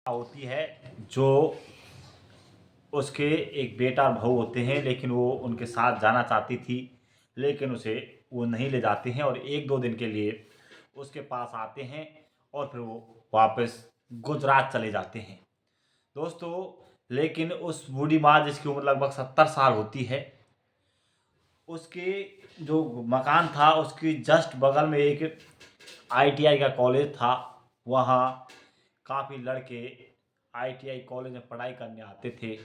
होती है जो उसके एक बेटा और बहू होते हैं, लेकिन वो उनके साथ जाना चाहती थी, लेकिन उसे वो नहीं ले जाते हैं और 1-2 दिन के लिए उसके पास आते हैं और फिर वो वापस गुजरात चले जाते हैं। दोस्तों, लेकिन उस बूढ़ी माँ जिसकी उम्र लगभग 70 साल होती है, उसके जो मकान था उसकी जस्ट बगल में एक आईटीआई का कॉलेज था। वहाँ काफ़ी लड़के आईटीआई कॉलेज में पढ़ाई करने आते थे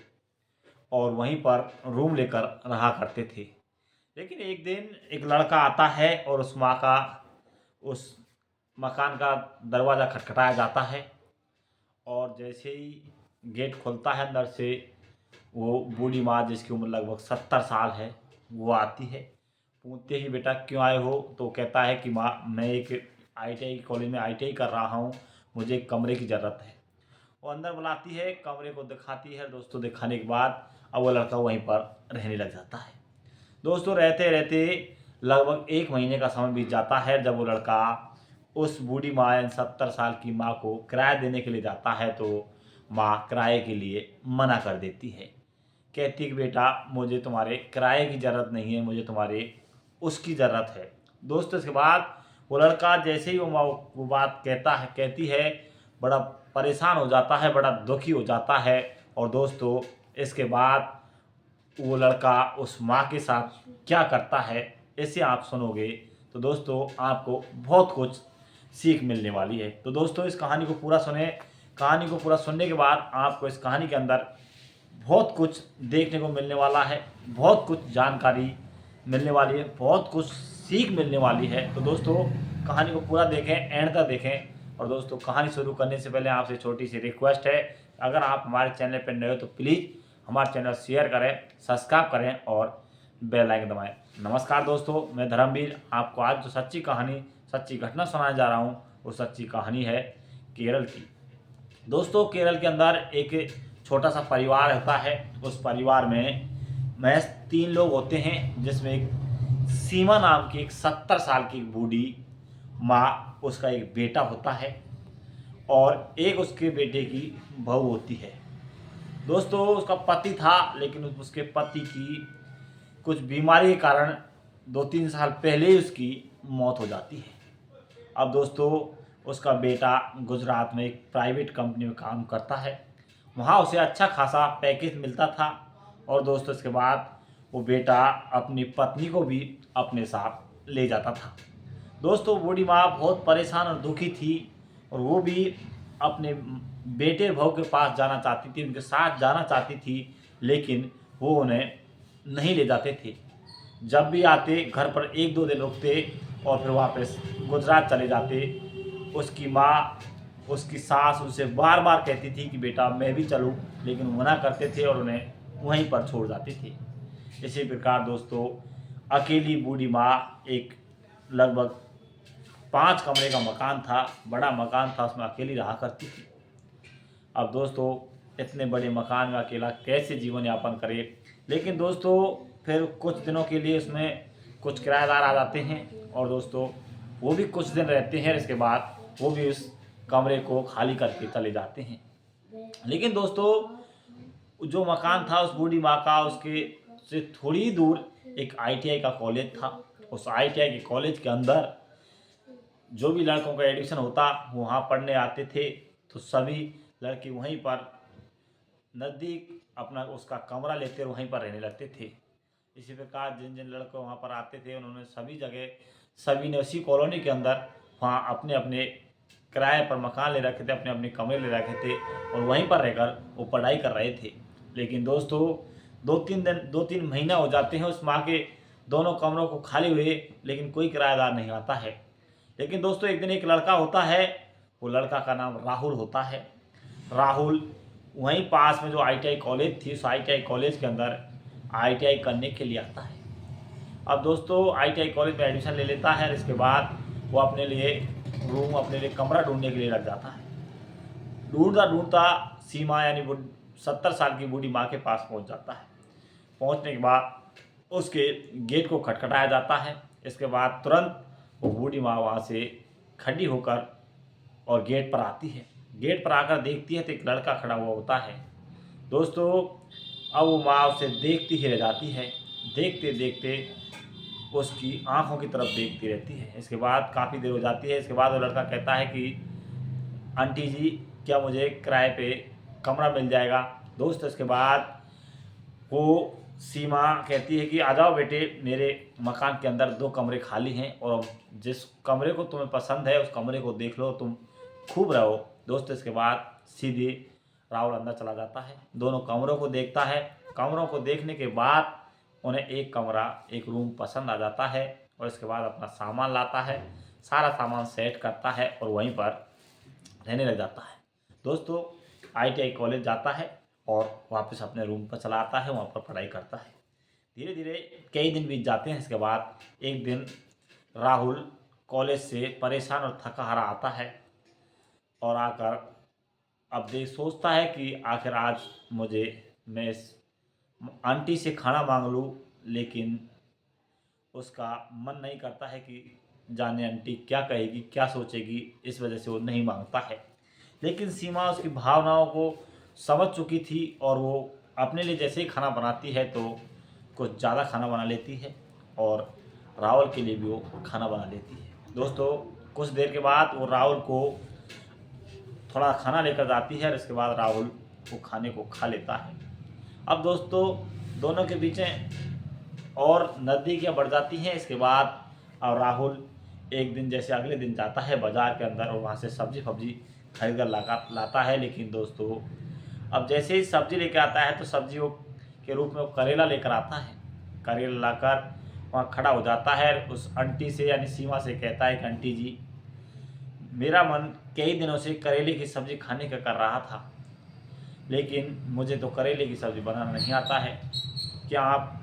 और वहीं पर रूम लेकर रहा करते थे। लेकिन एक दिन एक लड़का आता है और उस मकान का दरवाज़ा खटखटाया जाता है और जैसे ही गेट खुलता है अंदर से वो बूढ़ी माँ जिसकी उम्र लगभग 70 साल है वो आती है। पूछते ही बेटा क्यों आए हो, तो कहता है कि माँ मैं एक आईटीआई कॉलेज में आईटीआई कर रहा हूँ, मुझे एक कमरे की ज़रूरत है। वो अंदर बुलाती है, कमरे को दिखाती है। दोस्तों, दिखाने के बाद अब वो लड़का वहीं पर रहने लग जाता है। दोस्तों, रहते रहते लगभग 1 महीने का समय बीत जाता है। जब वो लड़का उस बूढ़ी माँ यानी 70 साल की माँ को किराया देने के लिए जाता है तो माँ किराए के लिए मना कर देती है। कहती है कि बेटा मुझे तुम्हारे किराए की ज़रूरत नहीं है, मुझे तुम्हारे उसकी ज़रूरत है। दोस्तों, इसके बाद वो लड़का जैसे ही वो बात कहती है, बड़ा परेशान हो जाता है, बड़ा दुखी हो जाता है। और दोस्तों, इसके बाद वो लड़का उस माँ के साथ क्या करता है इसे आप सुनोगे तो दोस्तों आपको बहुत कुछ सीख मिलने वाली है। तो दोस्तों, इस कहानी को पूरा सुने। कहानी को पूरा सुनने के बाद आपको इस कहानी के अंदर बहुत कुछ देखने को मिलने वाला है, बहुत कुछ जानकारी मिलने वाली है, बहुत कुछ सीख मिलने वाली है। तो दोस्तों, कहानी को पूरा देखें, एंड तक देखें। और दोस्तों, कहानी शुरू करने से पहले आपसे छोटी सी रिक्वेस्ट है, अगर आप हमारे चैनल पर नए हो तो प्लीज़ हमारे चैनल शेयर करें, सब्सक्राइब करें और बेल आइकन दबाएं। नमस्कार दोस्तों, मैं धर्मवीर आपको आज जो सच्ची कहानी, सच्ची घटना सुनाने जा रहा हूँ वो सच्ची कहानी है केरल की। दोस्तों, केरल के अंदर एक छोटा सा परिवार होता है। उस परिवार में महज 3 लोग होते हैं, जिसमें एक सीमा नाम की एक 70 साल की बूढ़ी माँ, उसका एक बेटा होता है और एक उसके बेटे की बहू होती है। दोस्तों, उसका पति था, लेकिन उसके पति की कुछ बीमारी के कारण 2-3 साल पहले ही उसकी मौत हो जाती है। अब दोस्तों, उसका बेटा गुजरात में एक प्राइवेट कंपनी में काम करता है। वहाँ उसे अच्छा खासा पैकेज मिलता था। और दोस्तों, इसके बाद वो बेटा अपनी पत्नी को भी अपने साथ ले जाता था। दोस्तों, बूढ़ी माँ बहुत परेशान और दुखी थी और वो भी अपने बेटे बहू के पास जाना चाहती थी, उनके साथ जाना चाहती थी, लेकिन वो उन्हें नहीं ले जाते थे। जब भी आते घर पर 1-2 दिन रुकते और फिर वापस गुजरात चले जाते। उसकी माँ, उसकी सास उनसे बार बार कहती थी कि बेटा मैं भी चलूँ, लेकिन वो मना करते थे और उन्हें वहीं पर छोड़ जाते थे। इसी प्रकार दोस्तों, अकेली बूढ़ी माँ एक लगभग 5 कमरे का मकान था, बड़ा मकान था, उसमें अकेली रहा करती थी। अब दोस्तों, इतने बड़े मकान में अकेला कैसे जीवन यापन करे। लेकिन दोस्तों, फिर कुछ दिनों के लिए उसमें कुछ किराएदार आ जाते हैं और दोस्तों वो भी कुछ दिन रहते हैं। इसके बाद वो भी उस कमरे को खाली करके चले जाते हैं। लेकिन दोस्तों, जो मकान था उस बूढ़ी माँ का, उसके से थोड़ी ही दूर एक आईटीआई का कॉलेज था। उस आईटीआई के कॉलेज के अंदर जो भी लड़कों का एडमिशन होता वो वहाँ पढ़ने आते थे, तो सभी लड़के वहीं पर नज़दीक अपना उसका कमरा लेते और वहीं पर रहने लगते थे। इसी प्रकार जिन जिन लड़के वहाँ पर आते थे उन्होंने सभी ने उसी कॉलोनी के अंदर वहाँ अपने अपने किराए पर मकान ले रखे थे, अपने अपने कमरे ले रखे थे और वहीं पर रहकर वो पढ़ाई कर रहे थे। लेकिन दोस्तों, 2-3 महीना हो जाते हैं उस माँ के दोनों कमरों को खाली हुए, लेकिन कोई किराएदार नहीं आता है। लेकिन दोस्तों, एक दिन एक लड़का होता है, वो लड़का का नाम राहुल होता है। राहुल वहीं पास में जो आईटीआई कॉलेज थी, उस आईटीआई कॉलेज के अंदर आईटीआई करने के लिए आता है। अब दोस्तों, आईटीआई कॉलेज में एडमिशन ले लेता है और इसके बाद वो अपने लिए रूम, अपने लिए कमरा ढूंढने के लिए लग जाता है। ढूंढता ढूंढता सीमा यानी 70 साल की बूढ़ी माँ के पास पहुंच जाता है। पहुंचने के बाद उसके गेट को खटखटाया जाता है। इसके बाद तुरंत वो बूढ़ी माँ वहाँ से खड़ी होकर और गेट पर आती है। गेट पर आकर देखती है तो एक लड़का खड़ा हुआ होता है। दोस्तों अब वो माँ उसे देखती ही रह जाती है, देखते देखते उसकी आंखों की तरफ देखती रहती है। इसके बाद काफ़ी देर हो जाती है। इसके बाद वो लड़का कहता है कि आंटी जी क्या मुझे किराए पे कमरा मिल जाएगा। दोस्त इसके बाद वो सीमा कहती है कि आ जाओ बेटे, मेरे मकान के अंदर 2 कमरे खाली हैं और जिस कमरे को तुम्हें पसंद है उस कमरे को देख लो, तुम खूब रहो। दोस्त इसके बाद सीधे राहुल अंदर चला जाता है, दोनों कमरों को देखता है। कमरों को देखने के बाद उन्हें एक रूम पसंद आ जाता है और इसके बाद अपना सामान लाता है, सारा सामान सेट करता है और वहीं पर रहने लग जाता है। दोस्तों ITI कॉलेज जाता है और वापस अपने रूम पर चला आता है, वहाँ पर पढ़ाई करता है। धीरे धीरे कई दिन बीत जाते हैं। इसके बाद एक दिन राहुल कॉलेज से परेशान और थका हारा आता है और आकर अब देख सोचता है कि आखिर आज मैं इस आंटी से खाना मांग लूँ, लेकिन उसका मन नहीं करता है कि जाने आंटी क्या कहेगी, क्या सोचेगी, इस वजह से वो नहीं मांगता है। लेकिन सीमा उसकी भावनाओं को समझ चुकी थी और वो अपने लिए जैसे ही खाना बनाती है तो कुछ ज़्यादा खाना बना लेती है और राहुल के लिए भी वो खाना बना लेती है। दोस्तों कुछ देर के बाद वो राहुल को थोड़ा खाना लेकर जाती है और इसके बाद राहुल वो खाने को खा लेता है। अब दोस्तों दोनों के बीच और नज़दीकियाँ बढ़ जाती हैं। इसके बाद अब राहुल एक दिन जैसे अगले दिन जाता है बाज़ार के अंदर और वहाँ से सब्जी फब्जी खरीद कर लाता है। लेकिन दोस्तों अब जैसे ही सब्जी लेकर आता है तो सब्जियों के रूप में वो करेला लेकर आता है। करेला लाकर वहाँ खड़ा हो जाता है, उस आंटी से यानी सीमा से कहता है कि आंटी जी मेरा मन कई दिनों से करेले की सब्ज़ी खाने का कर रहा था, लेकिन मुझे तो करेले की सब्ज़ी बनाना नहीं आता है। क्या आप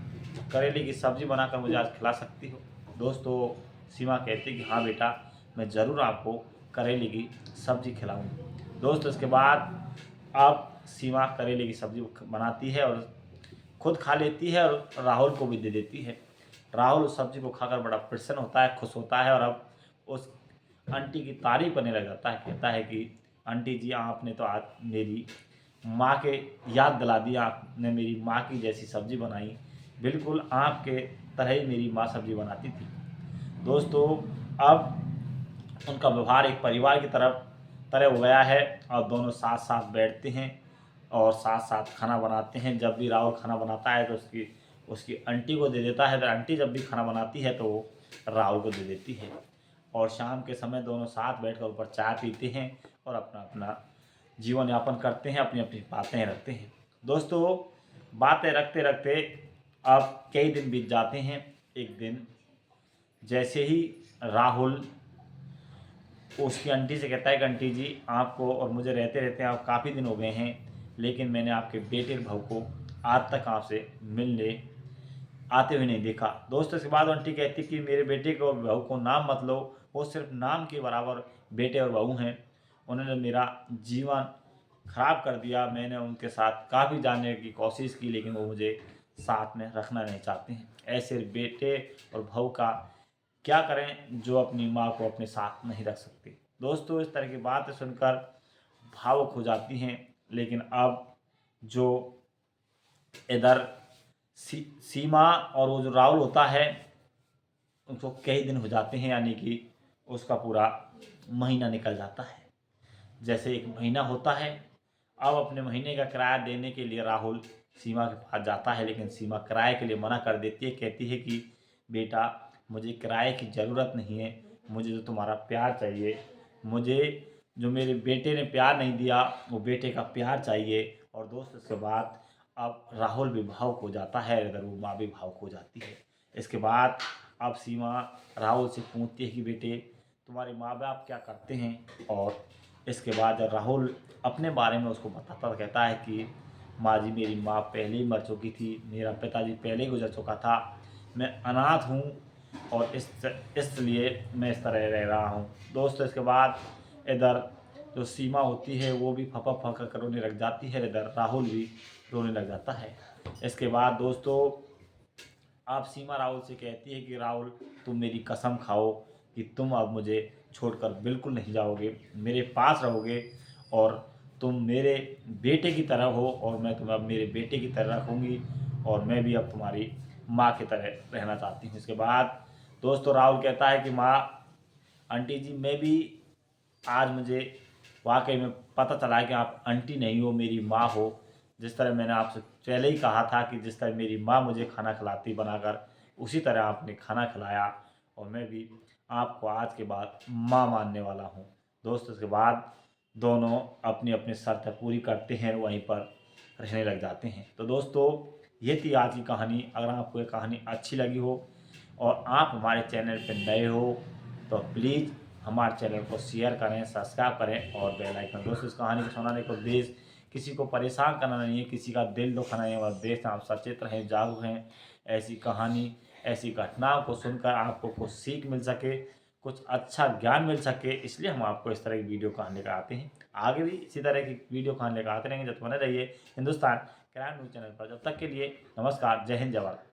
करेले की सब्ज़ी बनाकर मुझे आज खिला सकती हो? दोस्तों सीमा कहती कि हाँ बेटा, मैं ज़रूर आपको करेले की सब्ज़ी खिलाऊंगी। दोस्त इसके बाद अब सीमा करेले की सब्ज़ी बनाती है और खुद खा लेती है और राहुल को भी दे देती है। राहुल उस सब्ज़ी को खाकर बड़ा प्रसन्न होता है, खुश होता है और अब उस आंटी की तारीफ करने लग जाता है। कहता है कि आंटी जी आपने तो आज मेरी माँ के याद दिला दी, आपने मेरी माँ की जैसी सब्ज़ी बनाई, बिल्कुल आपके तरह ही मेरी माँ सब्ज़ी बनाती थी। दोस्तों अब उनका व्यवहार एक परिवार की तरह हो गया है और दोनों साथ साथ बैठते हैं और साथ साथ खाना बनाते हैं। जब भी राहुल खाना बनाता है तो उसकी आंटी को दे देता है, तो आंटी जब भी खाना बनाती है तो वो राहुल को दे देती है और शाम के समय दोनों साथ बैठकर ऊपर चाय पीते हैं और अपना अपना जीवन यापन करते हैं, अपनी अपनी बातें रखते हैं। दोस्तों बातें रखते रखते अब कई दिन बीत जाते हैं। एक दिन जैसे ही राहुल उसकी आंटी से कहता है कि आंटी जी आपको और मुझे रहते रहते आप काफ़ी दिन हो गए हैं, लेकिन मैंने आपके बेटे और बहू को आज तक आपसे मिलने आते हुए नहीं देखा। दोस्तों इसके बाद आंटी कहती कि मेरे बेटे को और बहू को नाम मत लो, वो सिर्फ नाम के बराबर बेटे और बहू हैं। उन्होंने मेरा जीवन खराब कर दिया। मैंने उनके साथ काफ़ी जानने की कोशिश की, लेकिन वो मुझे साथ में रखना नहीं चाहते हैं। ऐसे बेटे और बहू का क्या करें जो अपनी माँ को अपने साथ नहीं रख सकते। दोस्तों इस तरह की बातें सुनकर भावुक हो जाती हैं। लेकिन अब जो इधर सीमा और वो जो राहुल होता है उनको कई दिन हो जाते हैं, यानी कि उसका पूरा महीना निकल जाता है। जैसे एक महीना होता है, अब अपने महीने का किराया देने के लिए राहुल सीमा के पास जाता है, लेकिन सीमा किराए के लिए मना कर देती है। कहती है कि बेटा मुझे किराए की ज़रूरत नहीं है, मुझे जो तुम्हारा प्यार चाहिए, मुझे जो मेरे बेटे ने प्यार नहीं दिया वो बेटे का प्यार चाहिए। और दोस्त इसके बाद अब राहुल भी भावुक हो जाता है, इधर वो माँ भी भावुक हो जाती है। इसके बाद अब सीमा राहुल से पूछती है कि बेटे तुम्हारे माँ बाप क्या करते हैं। और इसके बाद जब राहुल अपने बारे में उसको बताता कहता है कि माँ जी मेरी माँ पहले ही मर चुकी थी, मेरा पिताजी पहले ही गुजर चुका था, मैं अनाथ हूँ और इसलिए मैं इस तरह रह रहा हूँ। दोस्तों इसके बाद इधर जो सीमा होती है वो भी फपा फका कर रोने लग जाती है, इधर राहुल भी रोने लग जाता है। इसके बाद दोस्तों आप सीमा राहुल से कहती है कि राहुल तुम मेरी कसम खाओ कि तुम अब मुझे छोड़कर बिल्कुल नहीं जाओगे, मेरे पास रहोगे और तुम मेरे बेटे की तरह हो और मैं तुम्हें अब मेरे बेटे की तरह रखूँगी और मैं भी अब तुम्हारी माँ की तरह रहना चाहती हूँ। इसके बाद दोस्तों राहुल कहता है कि माँ, आंटी जी मैं भी आज मुझे वाकई में पता चला है कि आप आंटी नहीं हो, मेरी माँ हो। जिस तरह मैंने आपसे पहले ही कहा था कि जिस तरह मेरी माँ मुझे खाना खिलाती बनाकर, उसी तरह आपने खाना खिलाया और मैं भी आपको आज के बाद माँ मानने वाला हूँ। दोस्तों इसके बाद दोनों अपनी अपनी शर्तें पूरी करते हैं, वहीं पर रहने लग जाते हैं। तो दोस्तों ये थी आज की कहानी। अगर आपको ये कहानी अच्छी लगी हो और आप हमारे चैनल पर नए हो तो प्लीज़ हमारे चैनल को शेयर करें, सब्सक्राइब करें और बेल आइकन। दोस्तों इस कहानी को सुनाने का उद्देश्य किसी को परेशान करना नहीं है, किसी का दिल दुखाना नहीं है। हमारा उद्देश्य आप सचेत रहें, जागरूक रहें, ऐसी कहानी, ऐसी घटनाओं को सुनकर आपको कुछ सीख मिल सके, कुछ अच्छा ज्ञान मिल सके, इसलिए हम आपको इस तरह की वीडियो कहानी लेकर आते हैं। आगे भी इसी तरह की वीडियो कहानी लेकर आते रहेंगे। जब तक बने रहिए हिंदुस्तान क्राइम न्यूज़ चैनल पर। जब तक के लिए नमस्कार, जय हिंद, जय भारत।